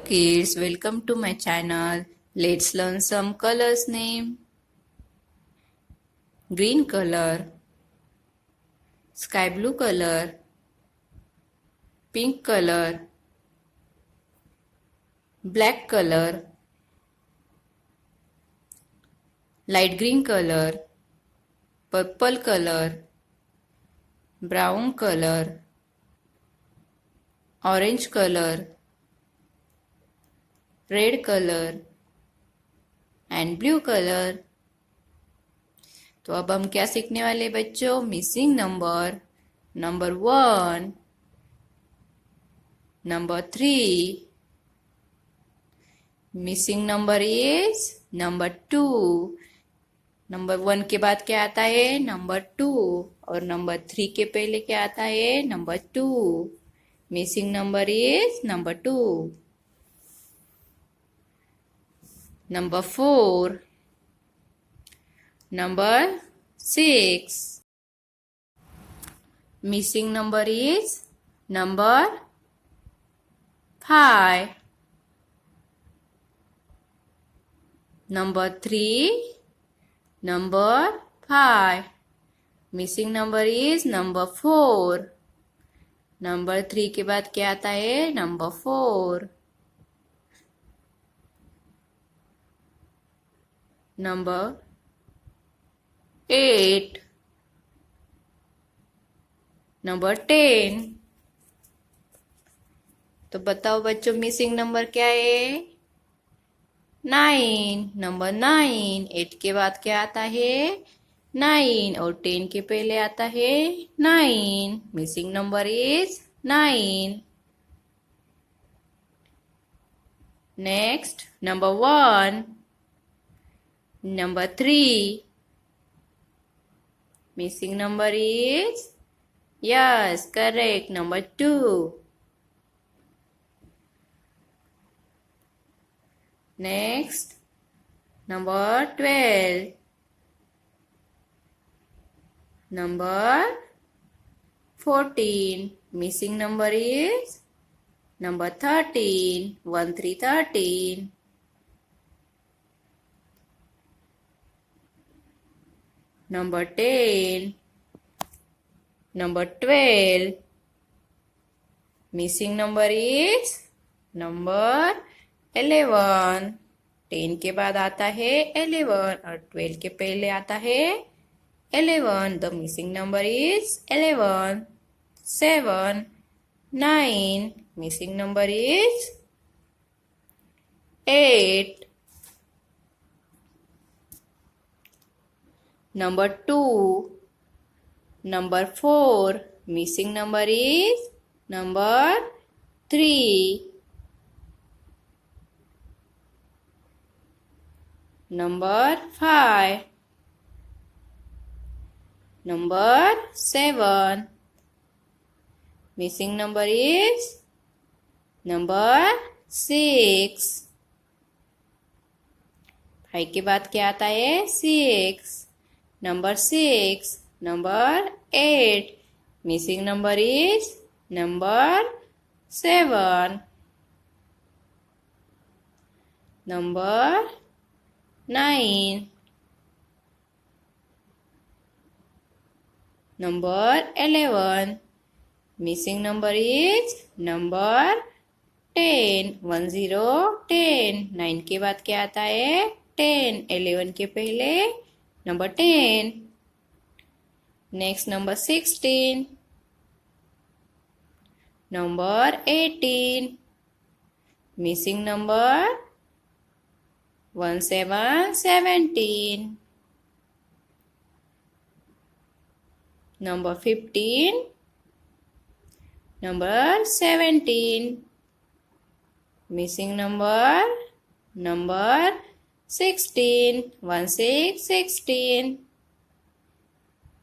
kids, welcome to my channel. Let's learn some colors name. Green color, sky blue color, pink color, black color, light green color, purple color, brown color, orange color, red color and blue color. तो अब हम क्या सीखने वाले बच्चों? Missing number, number 1, number 3, missing number is number 2. Number 1 के बाद क्या आता है? नंबर 2. और नंबर 3 के पहले क्या आता है? Number 2. Missing number is number 2. Number 4, number 6. Missing number is number 5. Number 3, number 5. Missing number is number 4. Number 3 के बाद क्या आता है? नंबर 4. नंबर 8. नंबर 10. तो बताओ बच्चों मिसिंग नंबर क्या है? 9. नंबर 9. 8 के बाद क्या आता है? 9. और 10 के पहले आता है 9. Missing number is 9. Next number 1. Number 3. Missing number is? Yes, correct. Number 2. Next, number 12. Number 14. Missing number is? Number 13. 1, 3, 13. Number 10. Number 12. Missing number is number 11. 10 के बाद आता है 11 और 12 के पहले आता है 11. The missing number is 11. 7, 9. Missing number is 8. Number 2. Number 4. Missing number is number 3. Number 5. Number 7. Missing number is number 6. 5 के बाद क्या आता है? 6. Number 6. Number 8. Missing number is number 7. Number 9. Number 11. Missing number is number 10. 1, 0, 10. 9 के बाद क्या आता है? 10. 11 के पहले number 10. Next number 16. Number 18. Missing number 1, 7, 17. Number 15. Number 17. Missing number 16. 1, 6, 16.